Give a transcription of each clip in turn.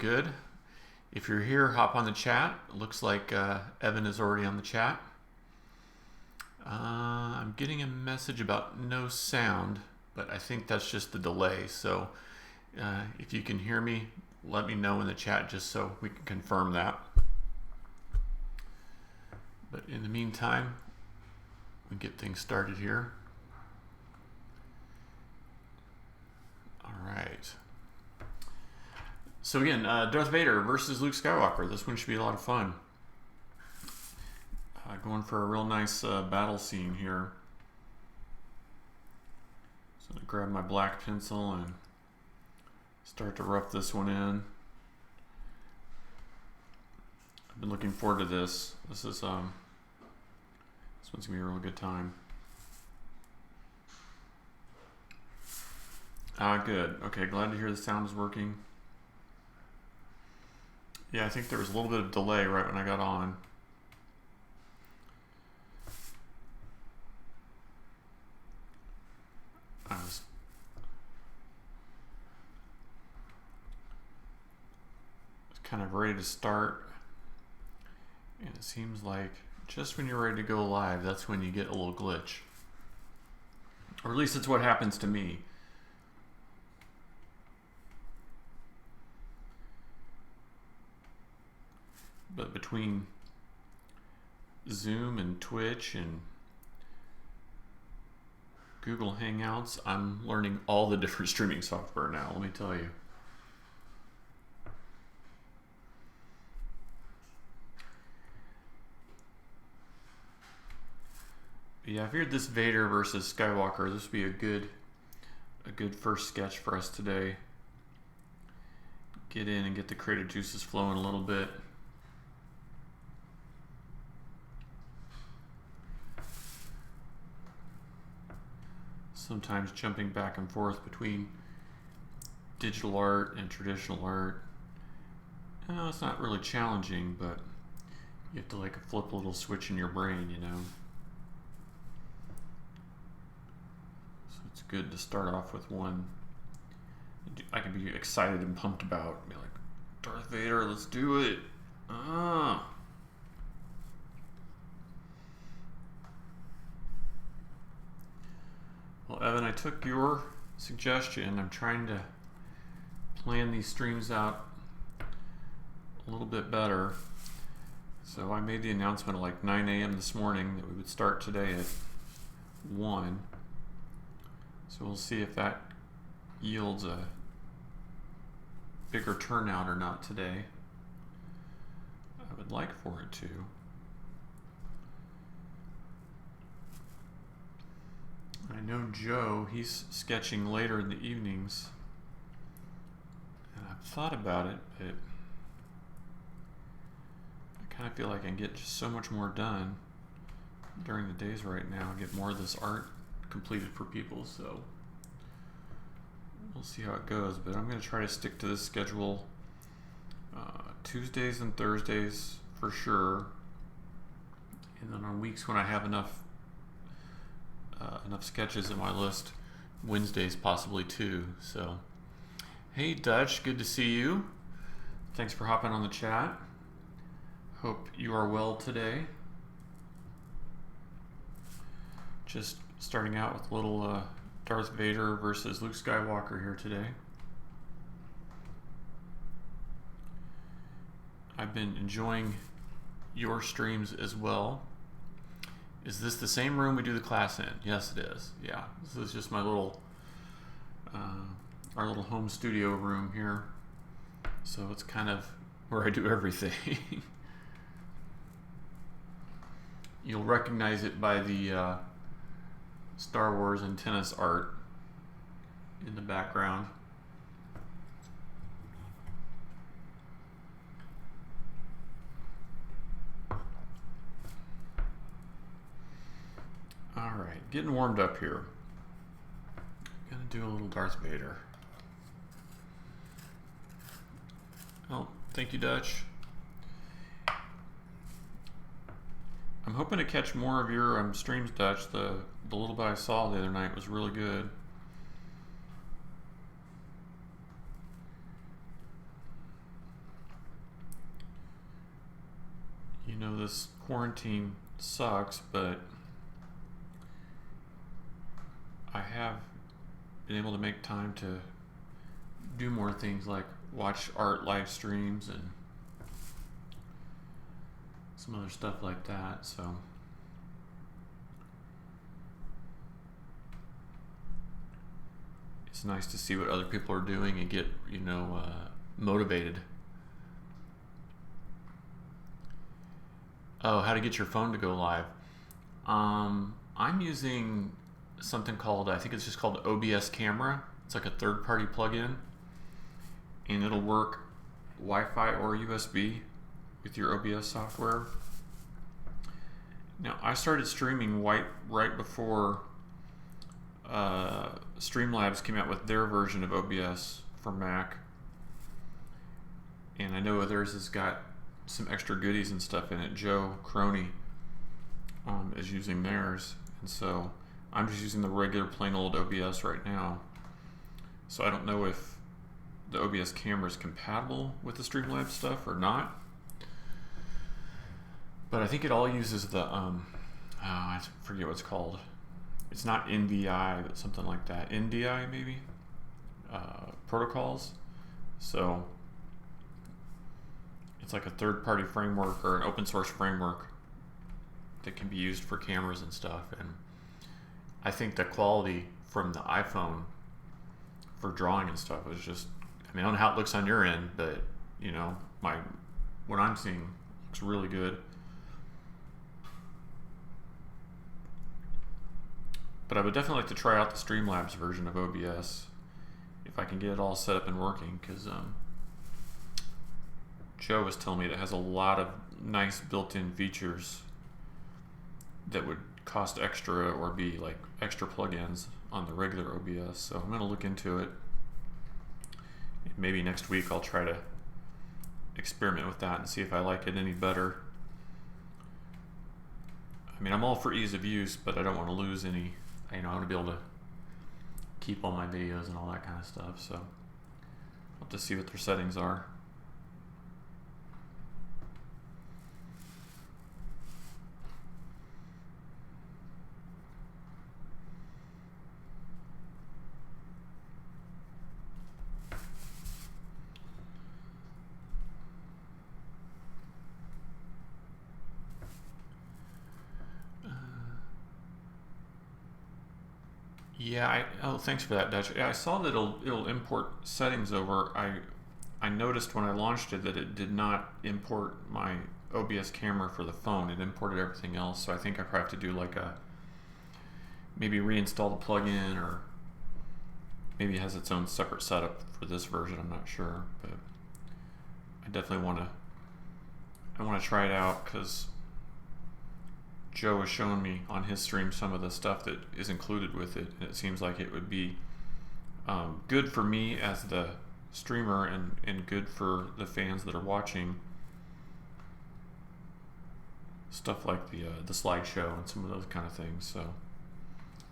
good. If you're here, hop on the chat. It looks like Evan is already on the chat. I'm getting a message about no sound, but I think that's just the delay. So if you can hear me, let me know in the chat just so we can confirm that. But in the meantime, we get things started here. All right. So again, Darth Vader versus Luke Skywalker. This one should be a lot of fun. Going for a real nice battle scene here. So I'm going to grab my black pencil and start to rough this one in. I've been looking forward to this. This one's going to be a real good time. Good. Okay, glad to hear the sound is working. Yeah, I think there was a little bit of delay right when I got on. I was kind of ready to start, and it seems like just when you're ready to go live, that's when you get a little glitch. Or at least it's what happens to me. But between Zoom and Twitch and Google Hangouts, I'm learning all the different streaming software now, let me tell you. Yeah, I figured this Vader versus Skywalker, this would be a good first sketch for us today. Get in and get the creative juices flowing a little bit. Sometimes jumping back and forth between digital art and traditional art. It's not really challenging, but you have to like flip a little switch in your brain, you know. So it's good to start off with one I can be excited and pumped about. Be like, Darth Vader, let's do it. Well, Evan, I took your suggestion. I'm trying to plan these streams out a little bit better. So I made the announcement at like 9 a.m. this morning that we would start today at 1. So we'll see if that yields a bigger turnout or not today. I would like for it to. I know Joe, he's sketching later in the evenings, and I've thought about it, but I kind of feel like I can get just so much more done during the days right now and get more of this art completed for people, so we'll see how it goes, but I'm going to try to stick to this schedule Tuesdays and Thursdays for sure, and then on weeks when I have enough sketches in my list, Wednesdays possibly too. So hey Dutch, good to see you. Thanks for hopping on the chat. Hope you are well today. Just starting out with a little Darth Vader versus Luke Skywalker here today. I've been enjoying your streams as well. Is this the same room we do the class in? Yes, it is. Yeah, this is just my little, our little home studio room here. So it's kind of where I do everything. You'll recognize it by the Star Wars antennas art in the background. Alright, getting warmed up here. Gonna do a little Darth Vader. Oh, thank you, Dutch. I'm hoping to catch more of your streams, Dutch. The little bit I saw the other night was really good. This quarantine sucks, but I have been able to make time to do more things like watch art live streams and some other stuff like that. So it's nice to see what other people are doing and get motivated. Oh, how to get your phone to go live. I'm using something called, I think it's just called OBS Camera. It's like a third-party plugin, and it'll work Wi-Fi or USB with your OBS software. Now, I started streaming right before Streamlabs came out with their version of OBS for Mac, and I know theirs has got some extra goodies and stuff in it. Joe Crony is using theirs, and so I'm just using the regular plain old OBS right now. So I don't know if the OBS camera is compatible with the Streamlabs stuff or not, but I think it all uses the I forget what it's called. It's not NVI, but something like that. NDI maybe protocols. So it's like a third-party framework or an open source framework that can be used for cameras and stuff. And I think the quality from the iPhone for drawing and stuff is just, I don't know how it looks on your end, but what I'm seeing looks really good. But I would definitely like to try out the Streamlabs version of OBS if I can get it all set up and working, because Joe was telling me that it has a lot of nice built-in features that would cost extra or be like extra plugins on the regular OBS. So I'm going to look into it. Maybe next week I'll try to experiment with that and see if I like it any better. I'm all for ease of use, but I don't want to lose any. I want to be able to keep all my videos and all that kind of stuff. So I'll have to see what their settings are. Yeah, thanks for that, Dutch. Yeah, I saw that it'll import settings over. I noticed when I launched it that it did not import my OBS camera for the phone. It imported everything else. So I think I probably have to do like maybe reinstall the plugin, or maybe it has its own separate setup for this version. I'm not sure, but I definitely want to try it out, because Joe was showing me on his stream some of the stuff that is included with it, and it seems like it would be good for me as the streamer and good for the fans that are watching. Stuff like the slideshow and some of those kind of things. So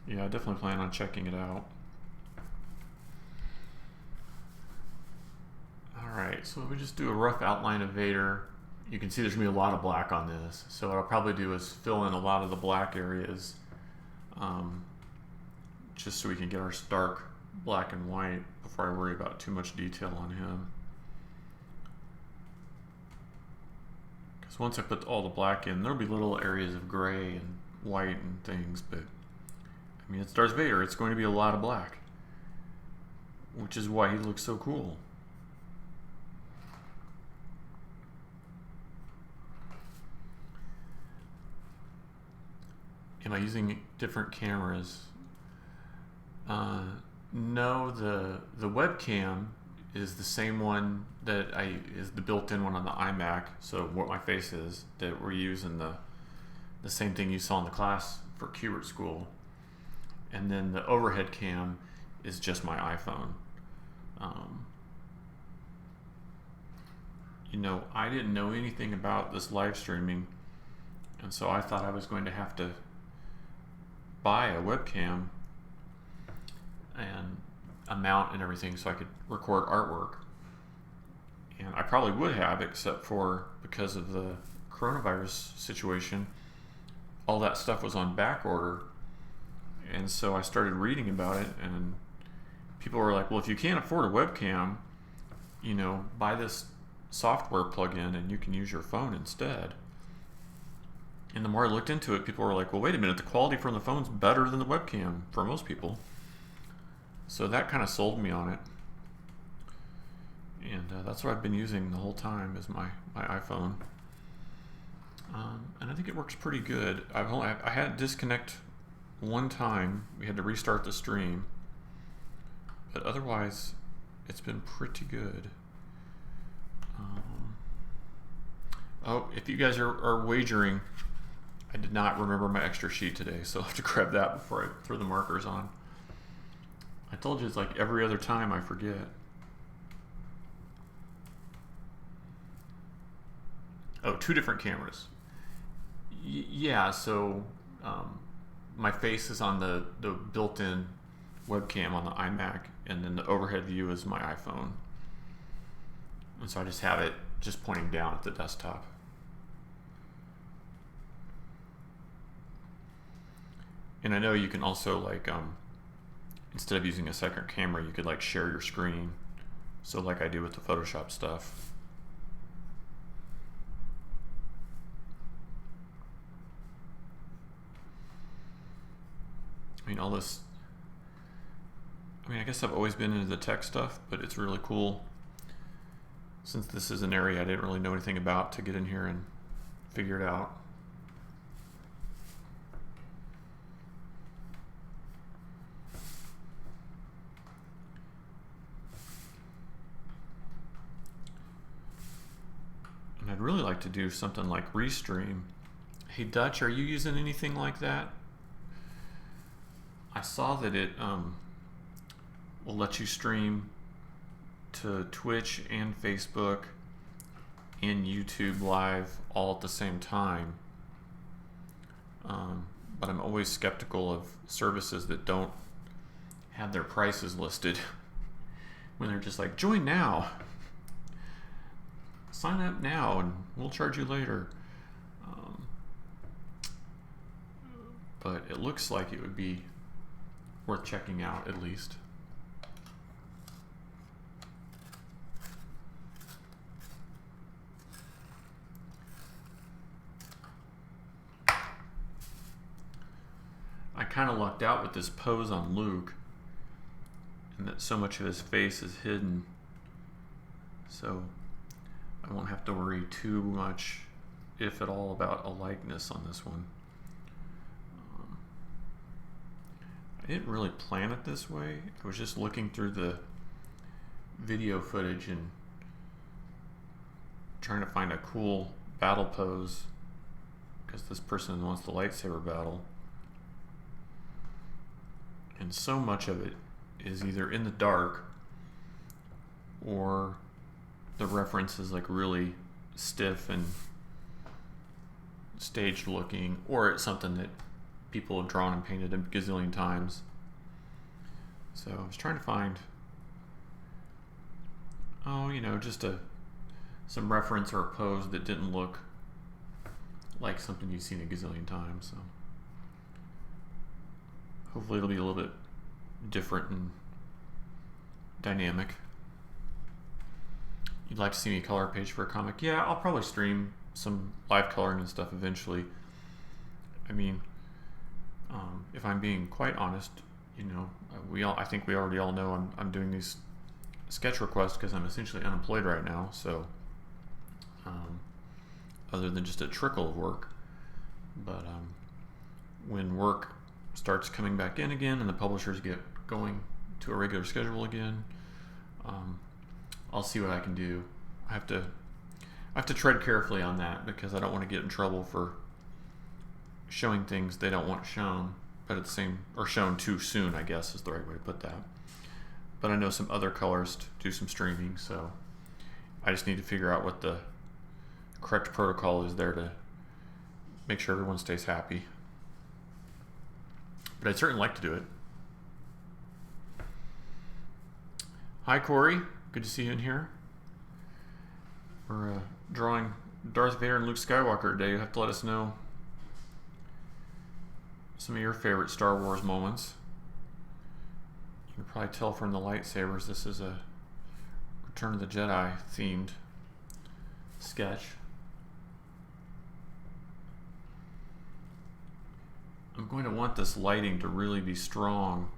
yeah, I definitely plan on checking it out. Alright, so we just do a rough outline of Vader. You can see there's going to be a lot of black on this, so what I'll probably do is fill in a lot of the black areas, just so we can get our stark black and white before I worry about too much detail on him. Because once I put all the black in, there'll be little areas of gray and white and things, but it's Darth Vader. It's going to be a lot of black, which is why he looks so cool. Am I using different cameras? No, the webcam is the same one that is the built-in one on the iMac. So what my face is, that we're using the same thing you saw in the class for Qbert School, and then the overhead cam is just my iPhone. I didn't know anything about this live streaming, and so I thought I was going to have to buy a webcam and a mount and everything so I could record artwork. And I probably would have, except for because of the coronavirus situation, all that stuff was on back order. And so I started reading about it, and people were like, well, if you can't afford a webcam, buy this software plugin and you can use your phone instead. And the more I looked into it, people were like, well, wait a minute, the quality from the phone's better than the webcam for most people. So that kind of sold me on it. And that's what I've been using the whole time, is my iPhone. And I think it works pretty good. I had to disconnect one time. We had to restart the stream. But otherwise, it's been pretty good. If you guys are wagering, I did not remember my extra sheet today, so I'll have to grab that before I throw the markers on. I told you it's like every other time I forget. Oh, 2 different cameras. Yeah, so my face is on the built-in webcam on the iMac, and then the overhead view is my iPhone. And so I just have it just pointing down at the desktop. And I know you can also, instead of using a second camera, you could share your screen. So like I do with the Photoshop stuff. I guess I've always been into the tech stuff, but it's really cool, since this is an area I didn't really know anything about, to get in here and figure it out. And I'd really like to do something like Restream. Hey Dutch, are you using anything like that? I saw that it will let you stream to Twitch and Facebook and YouTube Live all at the same time. But I'm always skeptical of services that don't have their prices listed when they're just like, join now, sign up now, and we'll charge you later. But it looks like it would be worth checking out, at least. I kind of lucked out with this pose on Luke, and that so much of his face is hidden, so I won't have to worry too much, if at all, about a likeness on this one. I didn't really plan it this way. I was just looking through the video footage and trying to find a cool battle pose, because this person wants the lightsaber battle. And so much of it is either in the dark, or the reference is really stiff and staged looking, or it's something that people have drawn and painted a gazillion times. So I was trying to find, just some reference or a pose that didn't look like something you've seen a gazillion times. So hopefully it'll be a little bit different and dynamic. You'd like to see me color a page for a comic? Yeah, I'll probably stream some live coloring and stuff eventually. If I'm being quite honest, I think we already all know I'm doing these sketch requests because I'm essentially unemployed right now. So, other than just a trickle of work, but when work starts coming back in again and the publishers get going to a regular schedule again, I'll see what I can do. I have to tread carefully on that, because I don't want to get in trouble for showing things they don't want shown, but or shown too soon, I guess is the right way to put that. But I know some other colors do some streaming, so I just need to figure out what the correct protocol is there to make sure everyone stays happy. But I'd certainly like to do it. Hi Corey, good to see you in here. We're drawing Darth Vader and Luke Skywalker Day. You have to let us know some of your favorite Star Wars moments. You can probably tell from the lightsabers this is a Return of the Jedi themed sketch. I'm going to want this lighting to really be strong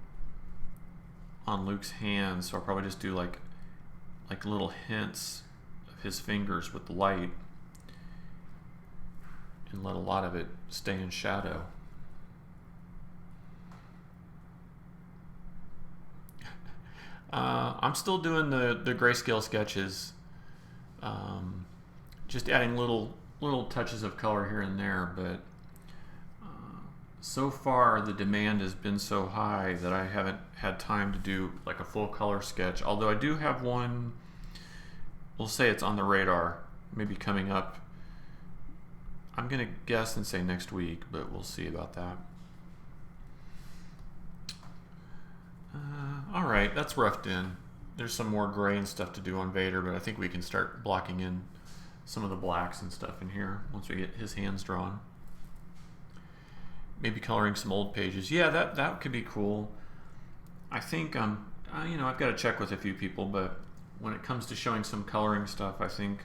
on Luke's hands, so I'll probably just do like little hints of his fingers with the light and let a lot of it stay in shadow. I'm still doing the grayscale sketches, just adding little touches of color here and there, but so far the demand has been so high that I haven't had time to do like a full color sketch, although I do have one. We'll say it's on the radar, maybe coming up. I'm gonna guess and say next week, but we'll see about that. All right, that's roughed in. There's some more gray and stuff to do on Vader, but I think we can start blocking in some of the blacks and stuff in here once we get his hands drawn. Maybe coloring some old pages. Yeah, that could be cool. I think I've got to check with a few people, but when it comes to showing some coloring stuff, I think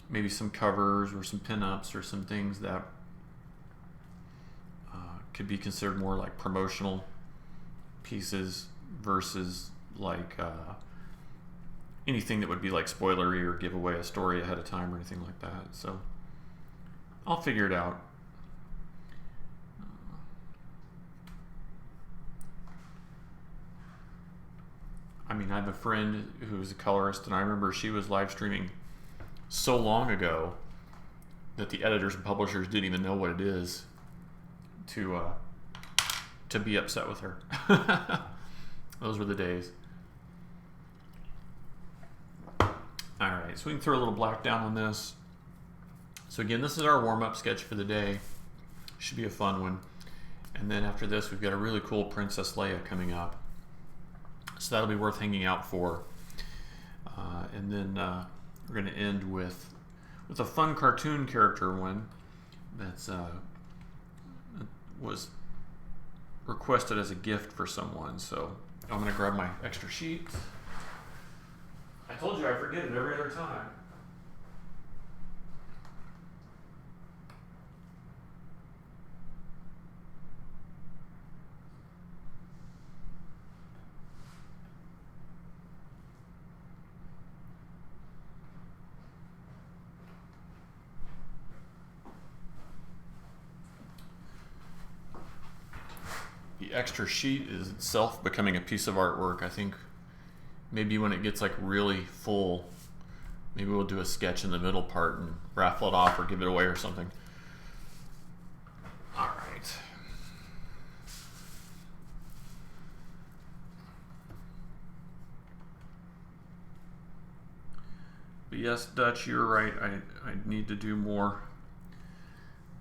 maybe some covers or some pinups or some things that could be considered more like promotional pieces versus like anything that would be like spoilery or give away a story ahead of time or anything like that. So I'll figure it out. I mean, I have a friend who's a colorist, and I remember she was live streaming so long ago that the editors and publishers didn't even know what it is to be upset with her. Those were the days. All right, so we can throw a little black down on this. So again, this is our warm-up sketch for the day. Should be a fun one. And then after this, we've got a really cool Princess Leia coming up. So that'll be worth hanging out for. And then we're going to end with a fun cartoon character one that's was requested as a gift for someone. So I'm going to grab my extra sheet. I told you I forget it every other time. The extra sheet is itself becoming a piece of artwork. I think maybe when it gets like really full, maybe we'll do a sketch in the middle part and raffle it off or give it away or something. All right. But yes, Dutch, you're right. I need to do more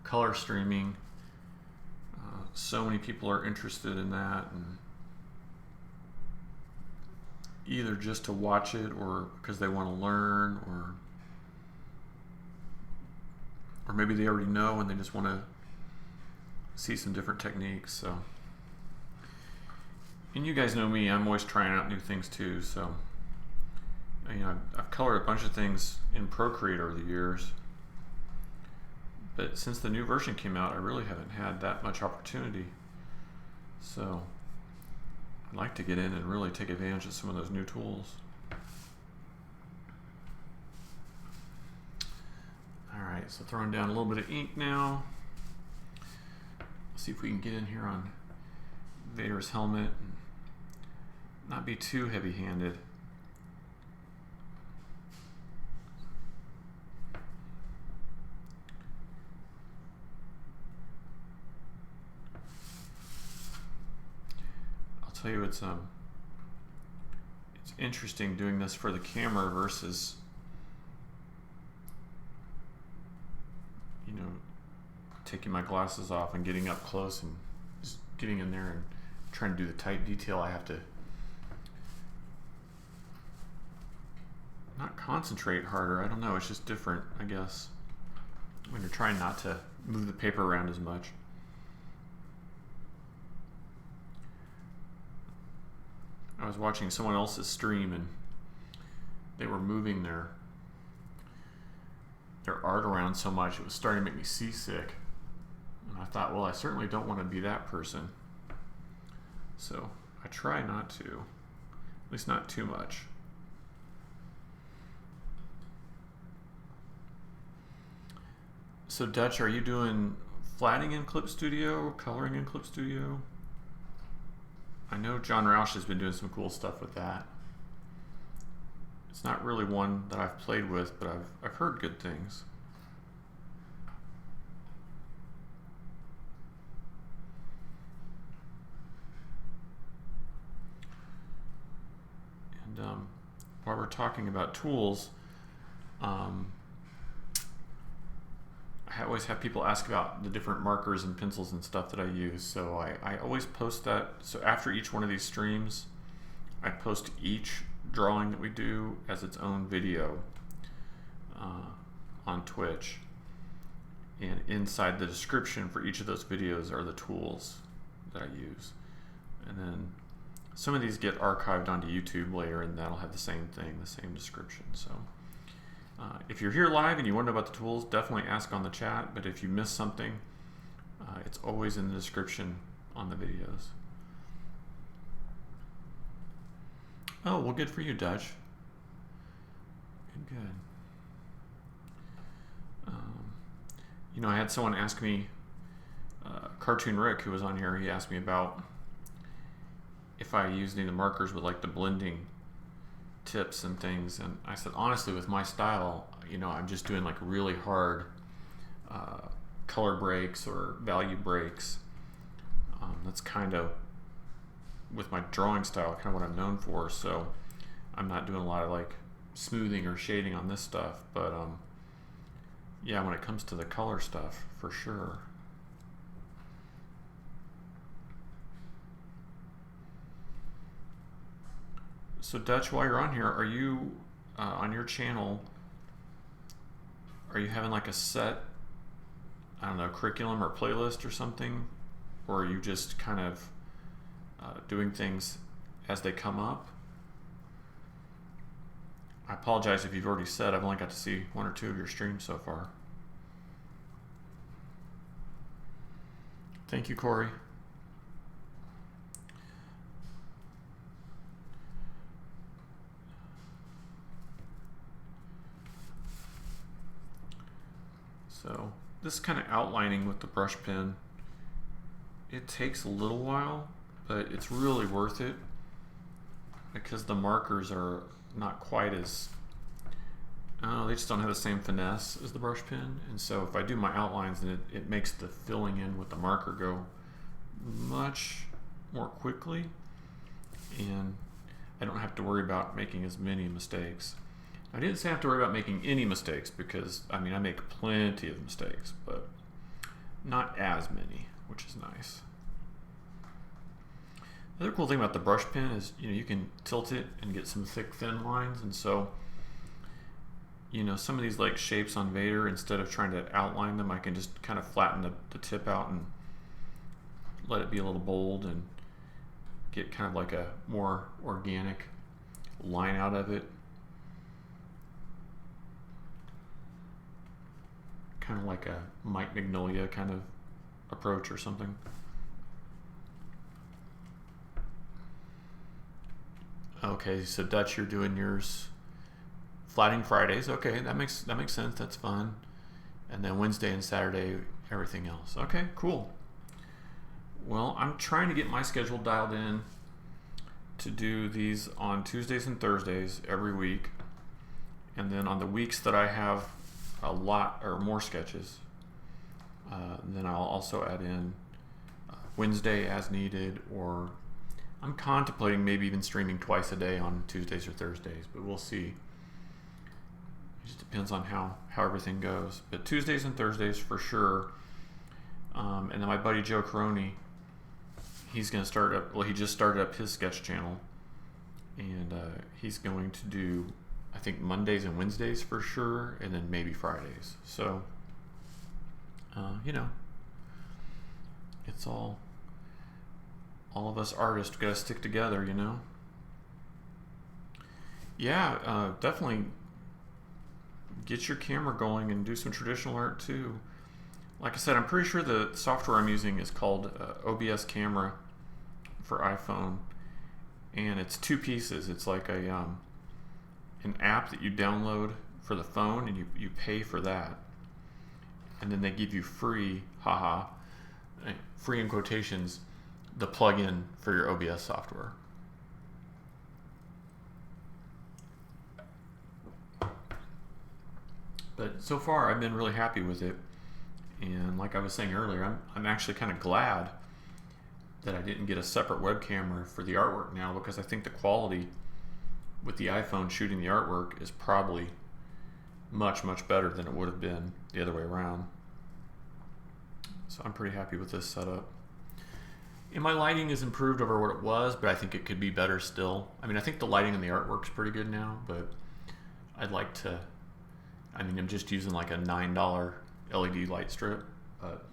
color streaming. So many people are interested in that, and either just to watch it or because they want to learn, or maybe they already know and they just want to see some different techniques. So, and you guys know me, I'm always trying out new things too. So, I've colored a bunch of things in Procreate over the years. But since the new version came out, I really haven't had that much opportunity. So I'd like to get in and really take advantage of some of those new tools. All right, so throwing down a little bit of ink now. Let's see if we can get in here on Vader's helmet and not be too heavy-handed. Tell you it's interesting doing this for the camera versus taking my glasses off and getting up close and just getting in there and trying to do the tight detail I have to not concentrate harder. I don't know. It's just different, I guess, when you're trying not to move the paper around as much. I was watching someone else's stream and they were moving their art around so much it was starting to make me seasick. And I thought, well, I certainly don't want to be that person. So I try not to, at least not too much. So Dutch, are you doing flatting in Clip Studio, coloring in Clip Studio? I know John Roush has been doing some cool stuff with that. It's not really one that I've played with, but I've heard good things. And while we're talking about tools, I always have people ask about the different markers and pencils and stuff that I use. So I always post that. So after each one of these streams, I post each drawing that we do as its own video on Twitch. And inside the description for each of those videos are the tools that I use. And then some of these get archived onto YouTube later, and that'll have the same thing, the same description. So if you're here live and you want to know about the tools, definitely ask on the chat. But if you miss something, it's always in the description on the videos. Oh, well, good for you, Dutch. Good. You know, I had someone ask me, Cartoon Rick, who was on here, he asked me about if I use any of the markers with like the blending tips and things, and I said, honestly, with my style, you know, I'm just doing like really hard color breaks or value breaks. That's kind of, with my drawing style, kind of what I'm known for. So I'm not doing a lot of like smoothing or shading on this stuff, but yeah, when it comes to the color stuff, for sure. So Dutch, while you're on here, are you on your channel, are you having like a set, I don't know, curriculum or playlist or something? Or are you just kind of doing things as they come up? I apologize if you've already said, I've only got to see one or two of your streams so far. Thank you, Corey. So this kind of outlining with the brush pen, it takes a little while, but it's really worth it because the markers are not quite as, they just don't have the same finesse as the brush pen. And so if I do my outlines, then it makes the filling in with the marker go much more quickly, and I don't have to worry about making as many mistakes. I didn't say I have to worry about making any mistakes, because I mean, I make plenty of mistakes, but not as many, which is nice. The other cool thing about the brush pen is, you know, you can tilt it and get some thick, thin lines. And so, you know, some of these like shapes on Vader, instead of trying to outline them, I can just kind of flatten the tip out and let it be a little bold and get kind of like a more organic line out of it. Kind of like a Mike Mignola kind of approach or something. Okay, so Dutch, you're doing yours flatting Fridays. Okay, that makes sense. That's fun. And then Wednesday and Saturday, everything else. Okay, cool. Well, I'm trying to get my schedule dialed in to do these on Tuesdays and Thursdays every week. And then on the weeks that I have a lot or more sketches, then I'll also add in Wednesday as needed, or I'm contemplating maybe even streaming twice a day on Tuesdays or Thursdays, but we'll see. It just depends on how everything goes. But Tuesdays and Thursdays for sure. And then my buddy Joe Caroni, he's going to start up, well, he just started up his sketch channel, and he's going to do I think Mondays and Wednesdays for sure, and then maybe Fridays. So, you know, it's all of us artists gotta stick together, you know. Yeah, definitely get your camera going and do some traditional art too. Like I said, I'm pretty sure the software I'm using is called OBS Camera for iPhone, and it's 2 pieces. It's like a an app that you download for the phone, and you pay for that, and then they give you free, free in quotations, the plugin for your OBS software. But so far, I've been really happy with it. And like I was saying earlier, I'm actually kind of glad that I didn't get a separate web camera for the artwork now, because I think the quality with the iPhone shooting the artwork is probably much, much better than it would have been the other way around. So I'm pretty happy with this setup. And my lighting is improved over what it was, but I think it could be better still. I mean, I think the lighting in the artwork's pretty good now, but I'd like to, I mean, I'm just using like a $9 LED light strip, but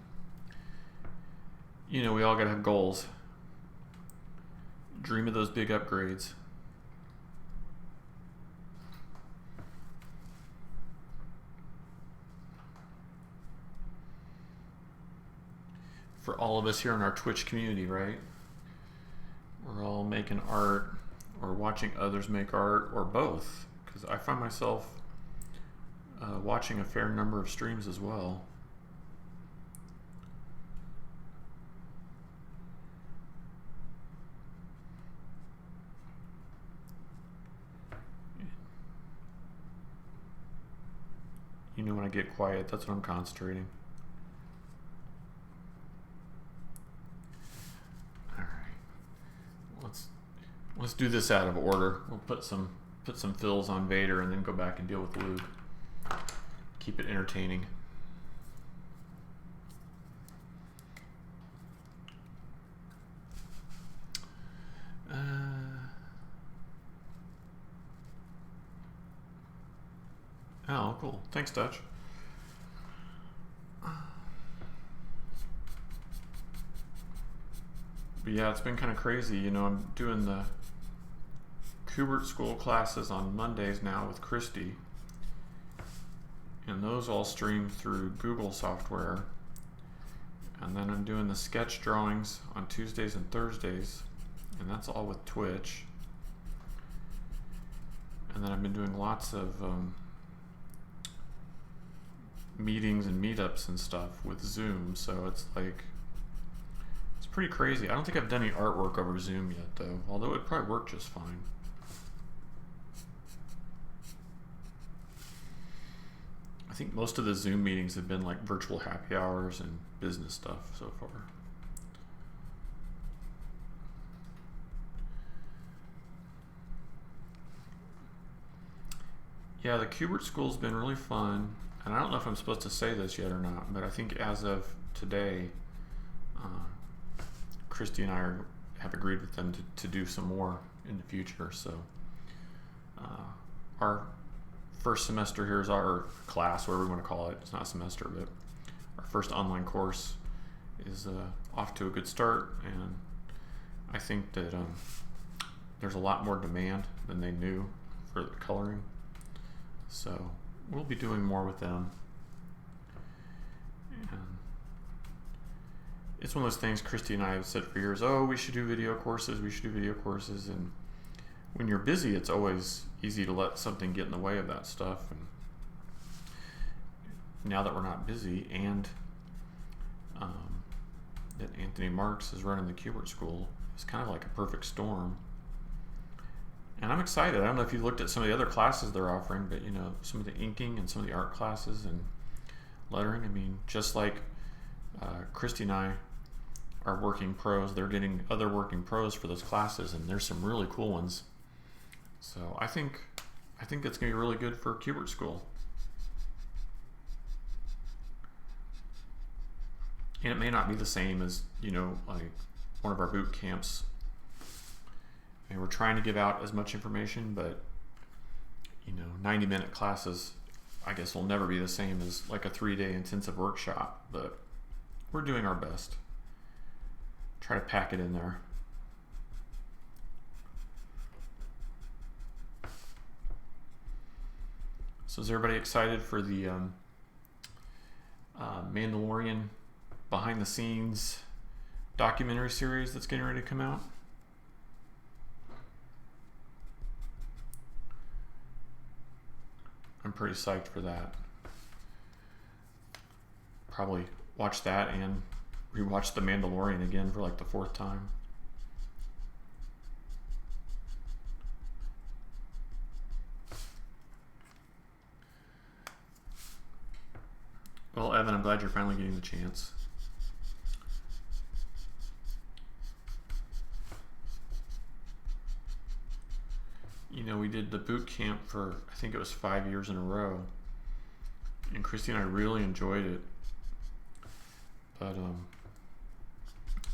you know, we all gotta have goals. Dream of those big upgrades. For all of us here in our Twitch community, right? We're all making art or watching others make art, or both, because I find myself watching a fair number of streams as well. You know, when I get quiet, that's when I'm concentrating. All right, let's do this out of order. We'll put some fills on Vader and then go back and deal with Luke. Keep it entertaining. Oh, cool. Thanks, Dutch. But yeah, it's been kind of crazy. You know, I'm doing the Kubert School classes on Mondays now with Christy. And those all stream through Google software. And then I'm doing the sketch drawings on Tuesdays and Thursdays. And that's all with Twitch. And then I've been doing lots of meetings and meetups and stuff with Zoom. So it's like, it's pretty crazy. I don't think I've done any artwork over Zoom yet though, although it'd probably work just fine. I think most of the Zoom meetings have been like virtual happy hours and business stuff so far. Yeah, the Kubert School's been really fun. And I don't know if I'm supposed to say this yet or not, but I think as of today, Christy and I have agreed with them to do some more in the future. So our first semester here is our class, whatever we want to call it. It's not a semester, but our first online course is off to a good start. And I think that there's a lot more demand than they knew for the coloring. So we'll be doing more with them. And it's one of those things Christy and I have said for years, oh, we should do video courses, and when you're busy, it's always easy to let something get in the way of that stuff. And now that we're not busy, and that Anthony Marks is running the Kubert School, it's kind of like a perfect storm. And I'm excited. I don't know if you looked at some of the other classes they're offering, but you know, some of the inking and some of the art classes and lettering. I mean, just like Christy and I are working pros, they're getting other working pros for those classes, and there's some really cool ones. So I think it's gonna be really good for Kubert School. And it may not be the same as, you know, like one of our boot camps. And we're trying to give out as much information, but 90-minute classes, I guess, will never be the same as like a 3-day intensive workshop, but we're doing our best. Try to pack it in there. So is everybody excited for the Mandalorian behind the scenes documentary series that's getting ready to come out? I'm pretty psyched for that. Probably watch that and rewatch The Mandalorian again for like the 4th time. Well, Evan, I'm glad you're finally getting the chance. We did the boot camp for, I think it was 5 years in a row. And Christy and I really enjoyed it. But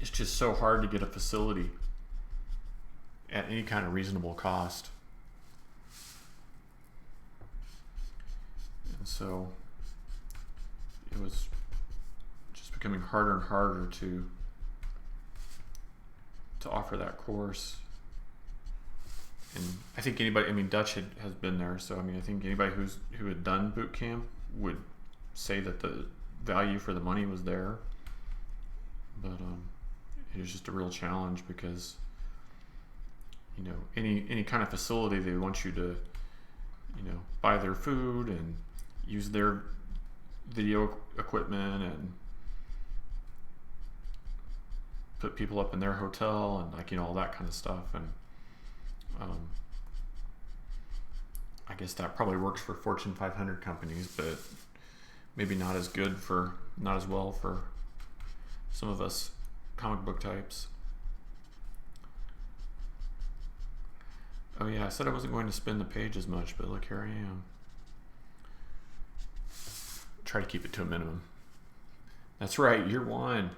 it's just so hard to get a facility at any kind of reasonable cost. And so it was just becoming harder and harder to offer that course. And I think anybody, Dutch has been there, so I think anybody who had done boot camp would say that the value for the money was there. But it was just a real challenge because any kind of facility, they want you to buy their food and use their video equipment and put people up in their hotel and all that kind of stuff. And I guess that probably works for Fortune 500 companies, but maybe not as well for some of us comic book types. Oh yeah, I said I wasn't going to spin the page as much, but look, here I am. Try to keep it to a minimum. That's right, year 1.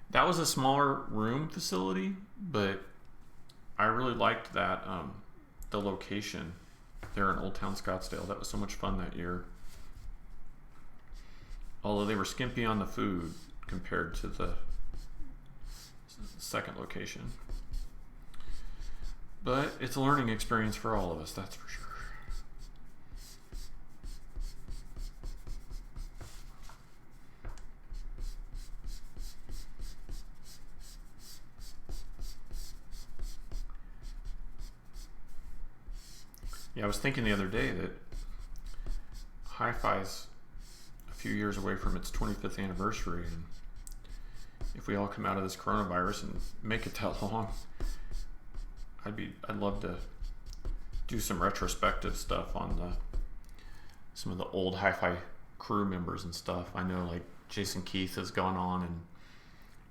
That was a smaller room facility, but I really liked that the location there in Old Town Scottsdale. That was so much fun that year. Although they were skimpy on the food compared to the second location. But it's a learning experience for all of us, that's for sure. Yeah, I was thinking the other day that Hi-Fi's a few years away from its 25th anniversary, and if we all come out of this coronavirus and make it that long, I'd love to do some retrospective stuff on some of the old Hi-Fi crew members and stuff. I know like Jason Keith has gone on and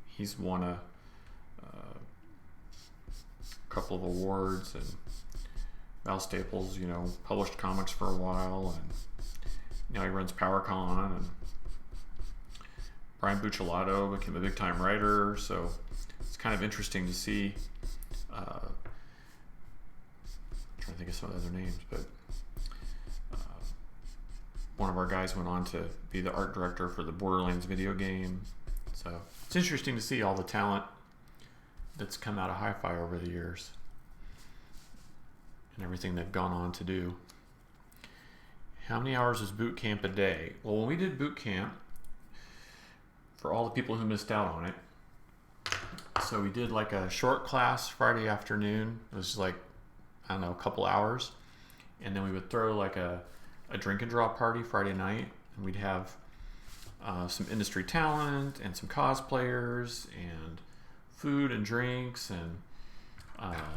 he's won a couple of awards, and Val Staples, published comics for a while, and now he runs PowerCon, and Brian Buccellato became a big-time writer, so it's kind of interesting to see. I'm trying to think of some of the other names, but one of our guys went on to be the art director for the Borderlands video game, so it's interesting to see all the talent that's come out of Hi-Fi over the years and everything they've gone on to do. How many hours is boot camp a day? Well, when we did boot camp, for all the people who missed out on it, so we did like a short class Friday afternoon. It was like, I don't know, a couple hours. And then we would throw like a drink and draw party Friday night. And we'd have some industry talent and some cosplayers and food and drinks, and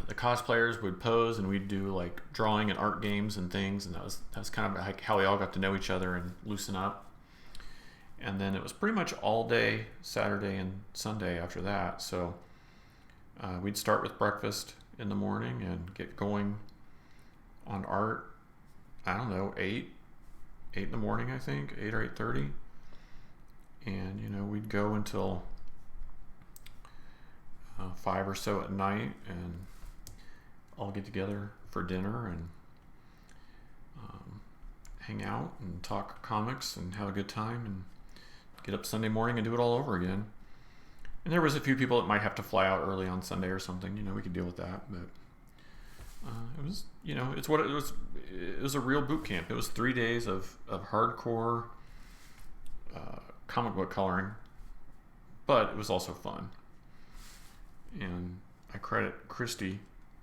the cosplayers would pose, and we'd do like drawing and art games and things, and that was kind of like how we all got to know each other and loosen up. And then it was pretty much all day Saturday and Sunday after that. So we'd start with breakfast in the morning and get going on art. I don't know, 8 in the morning, I think, 8 or 8:30, and we'd go until 5 or so at night, and all get together for dinner and hang out and talk comics and have a good time and get up Sunday morning and do it all over again. And there was a few people that might have to fly out early on Sunday or something. We could deal with that, but it was, it's what it was. It was a real boot camp. It was 3 days of hardcore comic book coloring, but it was also fun. And I credit Christy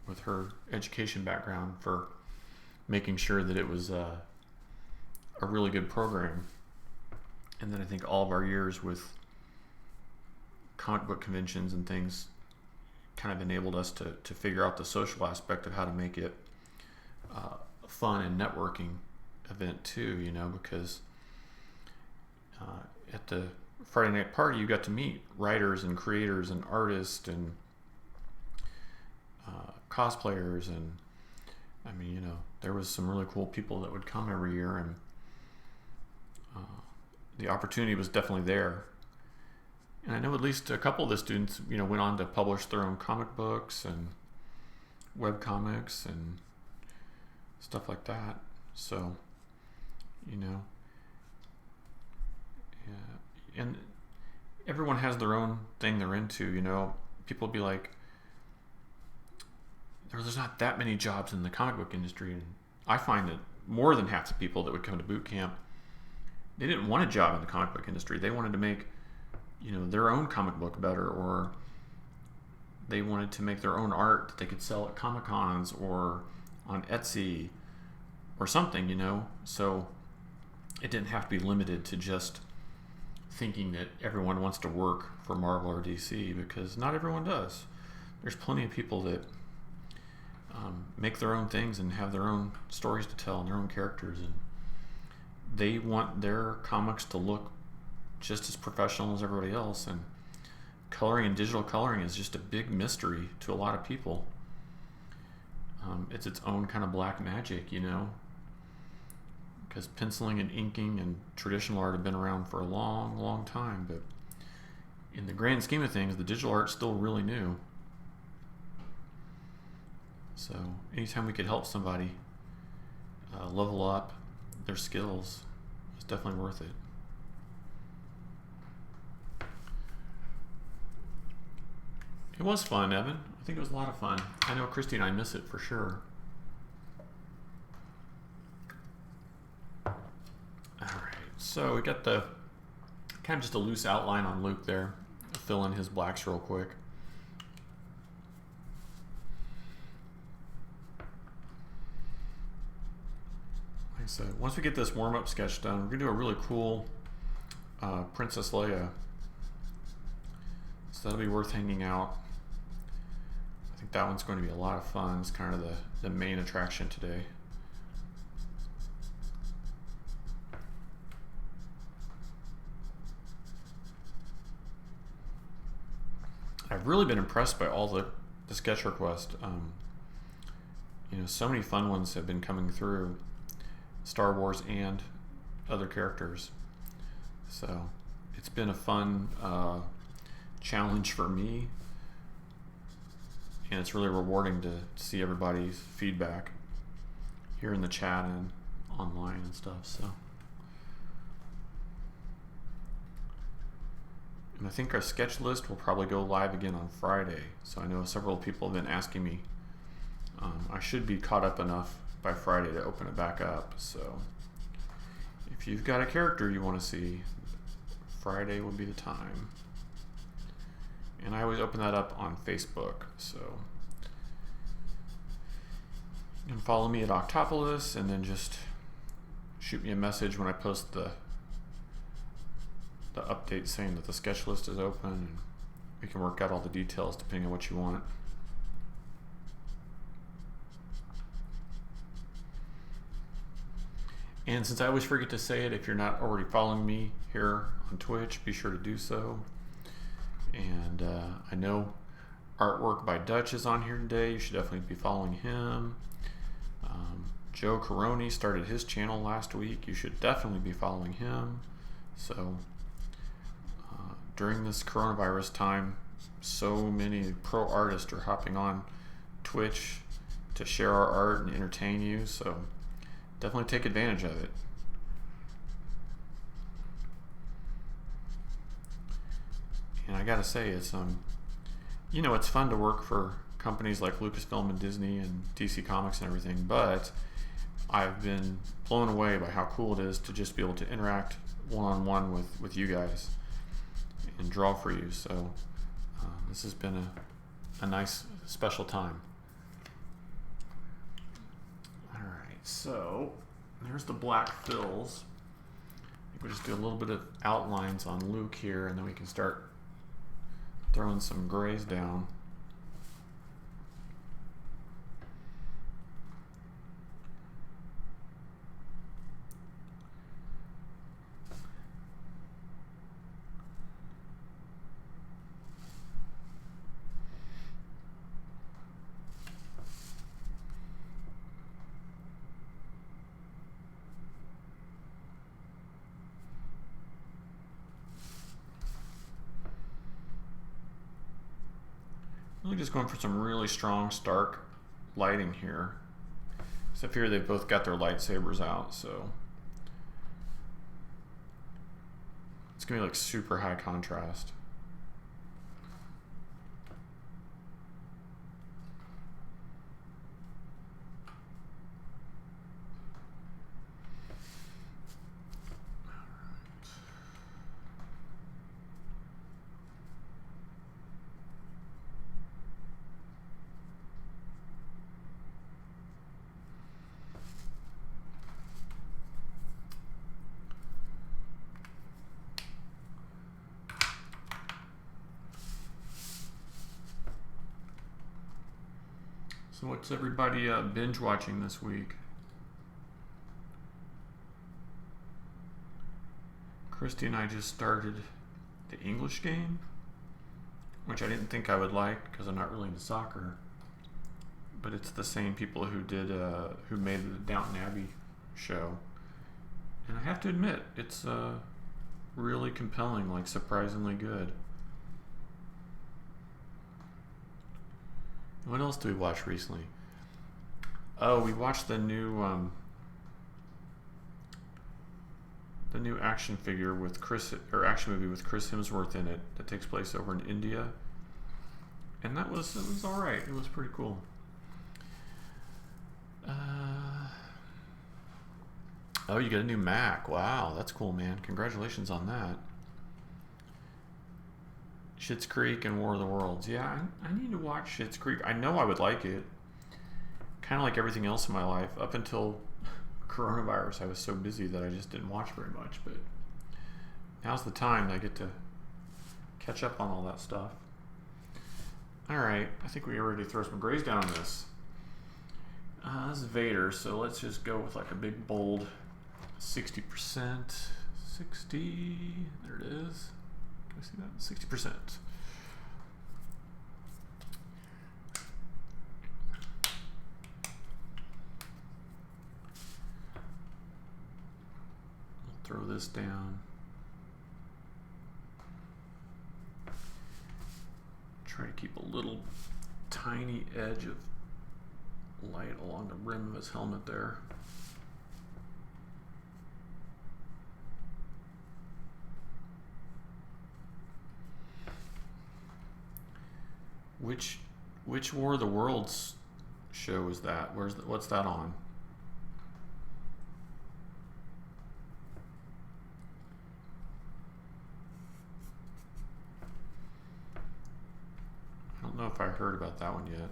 with her education background for making sure that it was a really good program. And then I think all of our years with comic book conventions and things kind of enabled us to figure out the social aspect of how to make it a fun and networking event too, because at the Friday night party you got to meet writers and creators and artists and cosplayers, and there was some really cool people that would come every year, and the opportunity was definitely there. And I know at least a couple of the students, went on to publish their own comic books and web comics and stuff like that. So, yeah. And everyone has their own thing they're into. People be like, there's not that many jobs in the comic book industry, and I find that more than half the people that would come to boot camp, they didn't want a job in the comic book industry. They wanted to make their own comic book better, or they wanted to make their own art that they could sell at Comic Cons or on Etsy or something, so it didn't have to be limited to just thinking that everyone wants to work for Marvel or DC, because not everyone does. There's plenty of people that make their own things and have their own stories to tell and their own characters, and they want their comics to look just as professional as everybody else. And coloring and digital coloring is just a big mystery to a lot of people. It's its own kind of black magic, because penciling and inking and traditional art have been around for a long, long time, but in the grand scheme of things, the digital art's still really new. So anytime we could help somebody level up their skills, it's definitely worth it. It was fun, Evan. I think it was a lot of fun. I know Christy and I miss it for sure. Alright, so we got the kind of just a loose outline on Luke there. I'll fill in his blacks real quick. Like I said, once we get this warm-up sketch done, we're going to do a really cool Princess Leia. So that'll be worth hanging out. I think that one's going to be a lot of fun. It's kind of the main attraction today. I've really been impressed by all the sketch requests. So many fun ones have been coming through, Star Wars and other characters. So it's been a fun challenge for me, and it's really rewarding to see everybody's feedback here in the chat and online and stuff. So, and I think our sketch list will probably go live again on Friday. So I know several people have been asking me. I should be caught up enough by Friday to open it back up. So if you've got a character you want to see, Friday would be the time. And I always open that up on Facebook, so you can follow me at Octopolis, and then just shoot me a message when I post the update saying that the sketch list is open, and we can work out all the details depending on what you want. And since I always forget to say it, if you're not already following me here on Twitch, be sure to do so. And I know Artwork by Dutch is on here today. You should definitely be following him. Joe Caroni started his channel last week. You should definitely be following him. So during this coronavirus time, so many pro artists are hopping on Twitch to share our art and entertain you, so definitely take advantage of it. And I gotta say, it's it's fun to work for companies like Lucasfilm and Disney and DC Comics and everything, but I've been blown away by how cool it is to just be able to interact one-on-one with you guys and draw for you. So this has been a nice special time. Alright, so there's the black fills. I think we'll just do a little bit of outlines on Luke here, and then we can start throwing some grays down. Really just going for some really strong, stark lighting here. Except here they've both got their lightsabers out, so it's gonna be like super high contrast. So what's everybody binge watching this week? Christy and I just started the English game, which I didn't think I would like because I'm not really into soccer. But it's the same people who did who made the Downton Abbey show, and I have to admit it's really compelling, like surprisingly good. What else do we watch recently? Oh, we watched the new action figure with action movie with Chris Hemsworth in it that takes place over in India, and it was all right. It was pretty cool. Oh, you got a new Mac. Wow, that's cool, man. Congratulations on that. Schitt's Creek and War of the Worlds. Yeah, I need to watch Schitt's Creek. I know I would like it. Kind of like everything else in my life. Up until coronavirus, I was so busy that I just didn't watch very much. But now's the time I get to catch up on all that stuff. Alright, I think we are ready to throw some grays down on this. This is Vader, so let's just go with like a big bold 60%. 60, there it is. Can we see that? 60%. I'll throw this down. Try to keep a little tiny edge of light along the rim of his helmet there. Which War of the Worlds show is that? What's that on? I don't know if I heard about that one yet.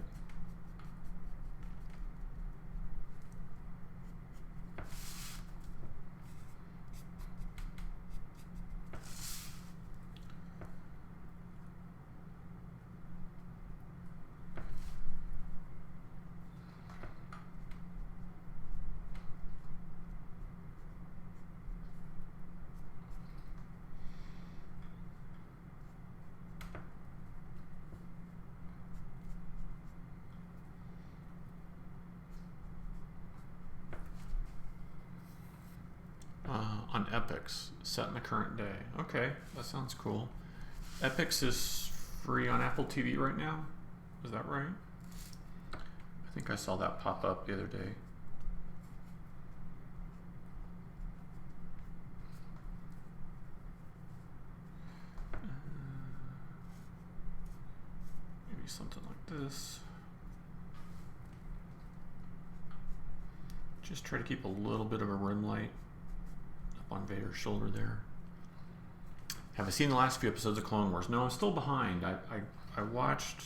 On Epix, set in the current day. Okay, that sounds cool. Epix is free on Apple TV right now. Is that right? I I think I saw that pop up the other day. Maybe something like this. Just try to keep a little bit of a rim light up on Vader's shoulder there. Have I seen the last few episodes of Clone Wars? No, I'm still behind. I watched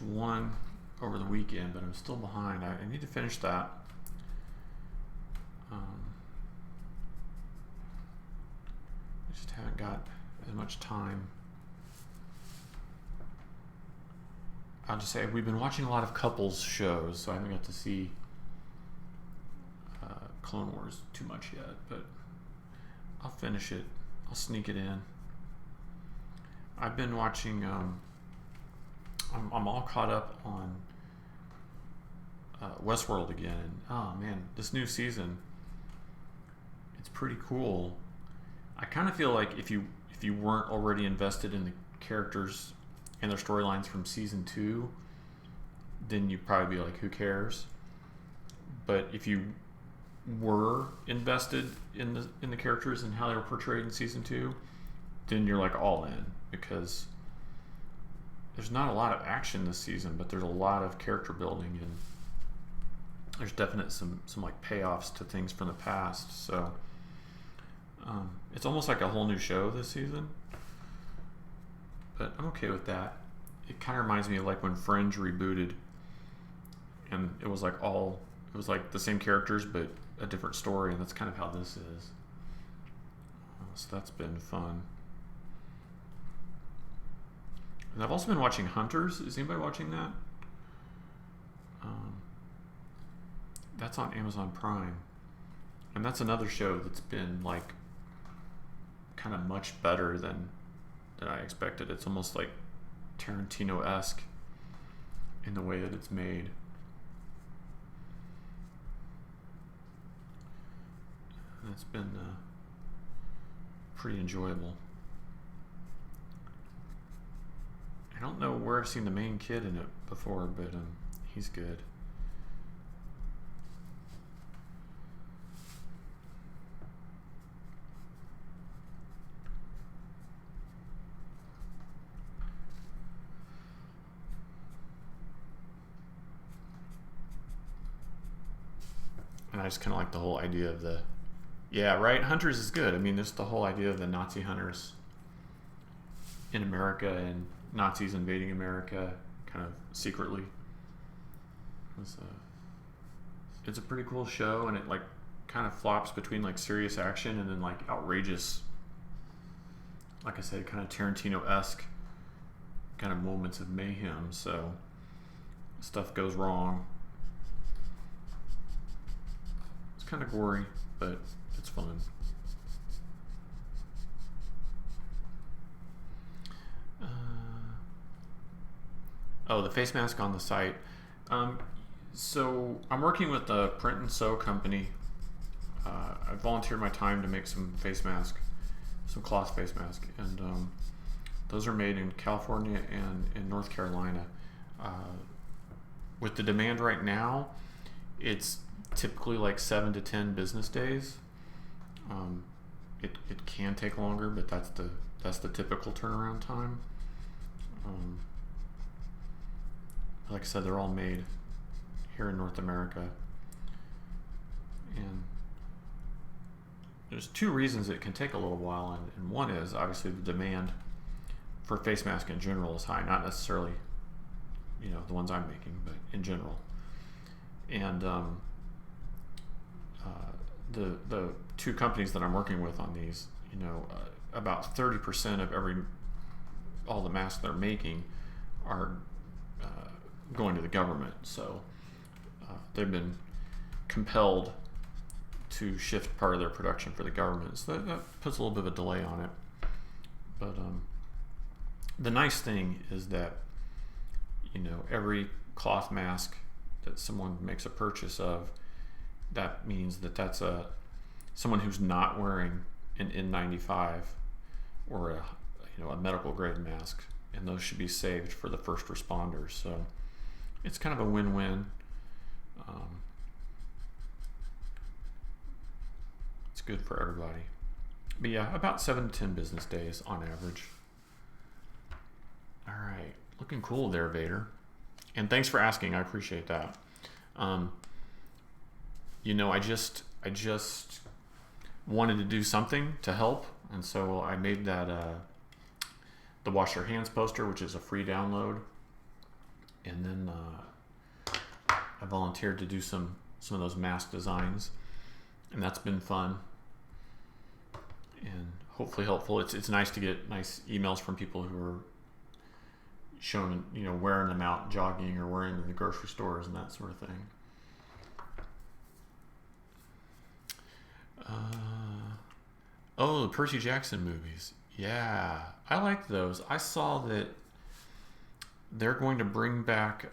one over the weekend, but I'm still behind. I need to finish that. I just haven't got as much time. I'll just say we've been watching a lot of couples shows, so I haven't got to see Clone Wars too much yet, but I'll finish it. I'll sneak it in. I've been watching, I'm all caught up on Westworld again. Oh man, this new season, it's pretty cool. I kind of feel like if you weren't already invested in the characters and their storylines from season 2, then you'd probably be like, who cares? But if you were invested in the characters and how they were portrayed in season 2, then you're like all in, because there's not a lot of action this season, but there's a lot of character building, and there's definite some like payoffs to things from the past. So it's almost like a whole new show this season, but I'm okay with that. It kind of reminds me of like when Fringe rebooted, and it was like the same characters but a different story, and that's kind of how this is. So that's been fun. And I've also been watching Hunters. Is anybody watching that? That's on Amazon Prime, and that's another show that's been like kind of much better than I expected. It's almost like Tarantino-esque in the way that it's made. And it's been pretty enjoyable. I don't know where I've seen the main kid in it before, but he's good. And I just kind of like the whole idea of the, yeah, right? Hunters is good. I mean, there's the whole idea of the Nazi hunters in America and Nazis invading America kind of secretly. It's a pretty cool show, and it like kind of flops between like serious action and then like outrageous, like I said, kind of Tarantino-esque kind of moments of mayhem. So stuff goes wrong. It's kind of gory, but it's fun. The face mask on the site. So I'm working with a print and sew company. I volunteered my time to make some face mask, some cloth face mask, and those are made in California and in North Carolina. With the demand right now, it's typically like 7 to 10 business days. It can take longer, but that's the typical turnaround time. Like I said, they're all made here in North America, and there's 2 reasons it can take a little while, and one is obviously the demand for face mask in general is high, not necessarily the ones I'm making, but in general. And the 2 companies that I'm working with on these, about 30% of all the masks they're making are going to the government. So they've been compelled to shift part of their production for the government. So that puts a little bit of a delay on it. But the nice thing is that every cloth mask that someone makes a purchase of, that means that that's someone who's not wearing an N95 or a medical grade mask, and those should be saved for the first responders. So it's kind of a win-win. It's good for everybody. But yeah, about 7 to 10 business days on average. All right, looking cool there, Vader. And thanks for asking. I appreciate that. You know, I just wanted to do something to help, and so I made that the Wash Your Hands poster, which is a free download, and then I volunteered to do some of those mask designs, and that's been fun and hopefully helpful. It's nice to get nice emails from people who are showing, you know, wearing them out jogging or wearing them in the grocery stores and that sort of thing. Oh, the Percy Jackson movies. Yeah, I like those. I saw that they're going to bring back,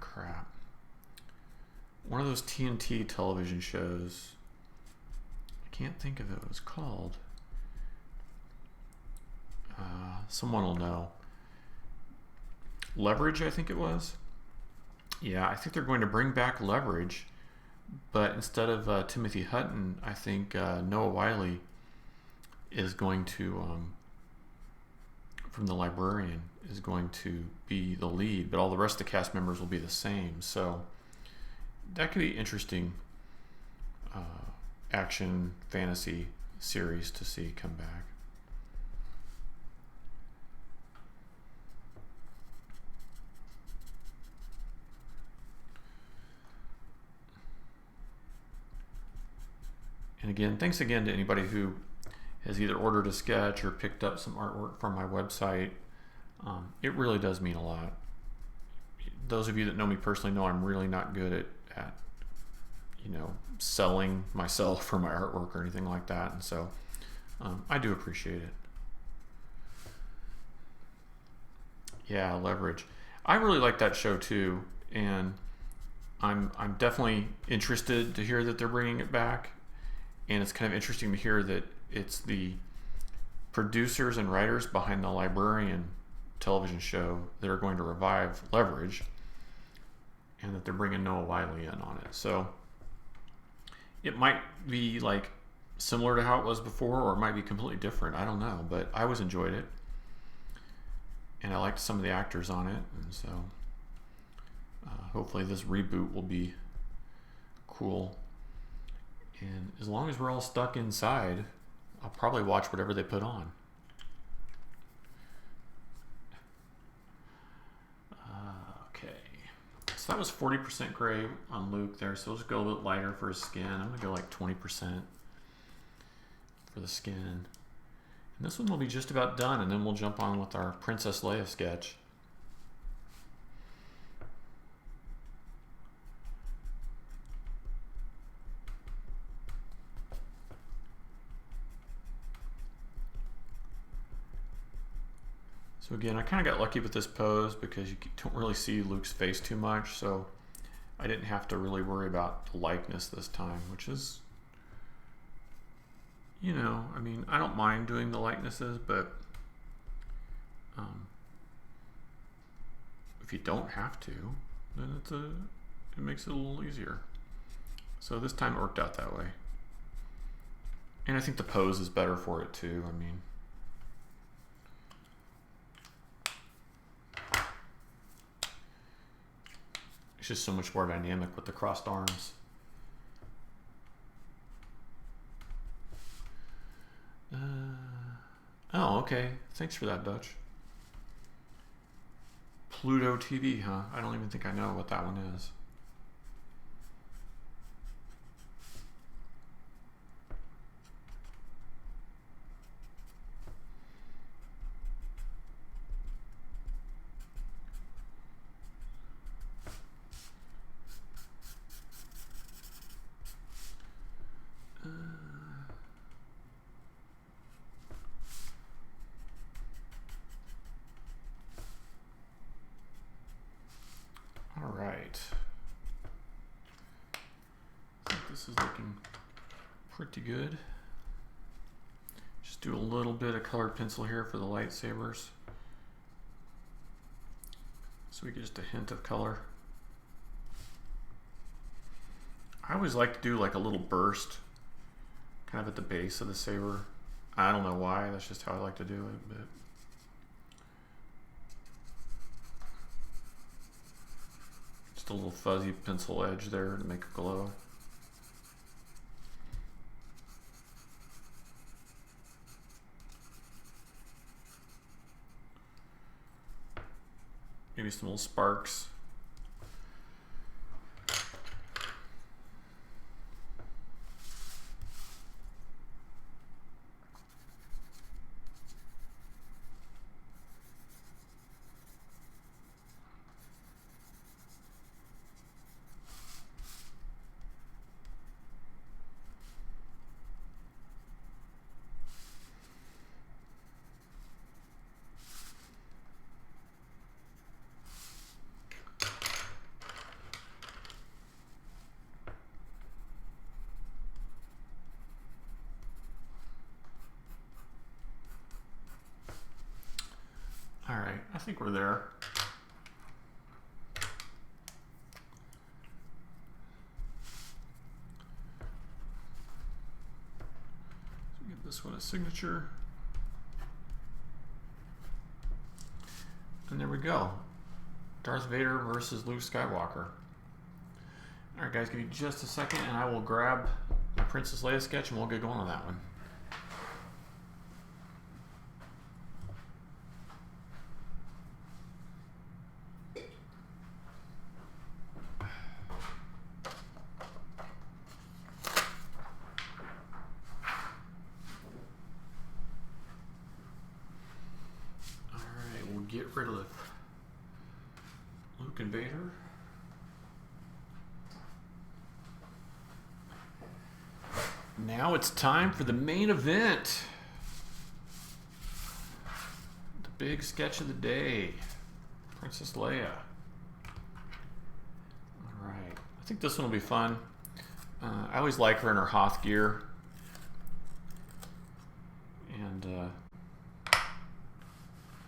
crap. One of those TNT television shows. I can't think of it. It was called. Someone will know. Leverage, I think it was. Yeah, I think they're going to bring back Leverage, but instead of Timothy Hutton, I think Noah Wyle is going to, from The Librarian, is going to be the lead, but all the rest of the cast members will be the same. So that could be interesting action fantasy series to see come back. And again, thanks again to anybody who has either ordered a sketch or picked up some artwork from my website. It really does mean a lot. Those of you that know me personally know I'm really not good at you know, selling myself for my artwork or anything like that, and so I do appreciate it. Yeah, Leverage. I really like that show too, and I'm definitely interested to hear that they're bringing it back. And it's kind of interesting to hear that it's the producers and writers behind The Librarian television show that are going to revive Leverage, and that they're bringing Noah Wyle in on it. So it might be like similar to how it was before, or it might be completely different. I don't know, but I always enjoyed it, and I liked some of the actors on it, and so hopefully this reboot will be cool. And as long as we're all stuck inside, I'll probably watch whatever they put on. Okay. So that was 40% gray on Luke there. So let's go a little bit lighter for his skin. I'm going to go like 20% for the skin. And this one will be just about done. And then we'll jump on with our Princess Leia sketch. So again, I kind of got lucky with this pose because you don't really see Luke's face too much, so I didn't have to really worry about the likeness this time, which is, you know, I mean, I don't mind doing the likenesses, but if you don't have to, then it makes it a little easier. So this time it worked out that way. And I think the pose is better for it too. I mean, it's just so much more dynamic with the crossed arms. Oh, okay. Thanks for that, Dutch. Pluto TV, huh? I don't even think I know what that one is. All right. I think this is looking pretty good. Just do a little bit of colored pencil here for the lightsabers. So we get just a hint of color. I always like to do like a little burst kind of at the base of the saber. I don't know why, that's just how I like to do it, but just a little fuzzy pencil edge there to make it glow. Maybe some little sparks. All right, I think we're there. So give this one a signature. And there we go. Darth Vader versus Luke Skywalker. All right, guys, give me just a second and I will grab my Princess Leia sketch and we'll get going on that one. Get rid of Luke and Vader. Now it's time for the main event. The big sketch of the day. Princess Leia. Alright. I think this one will be fun. I always like her in her Hoth gear. And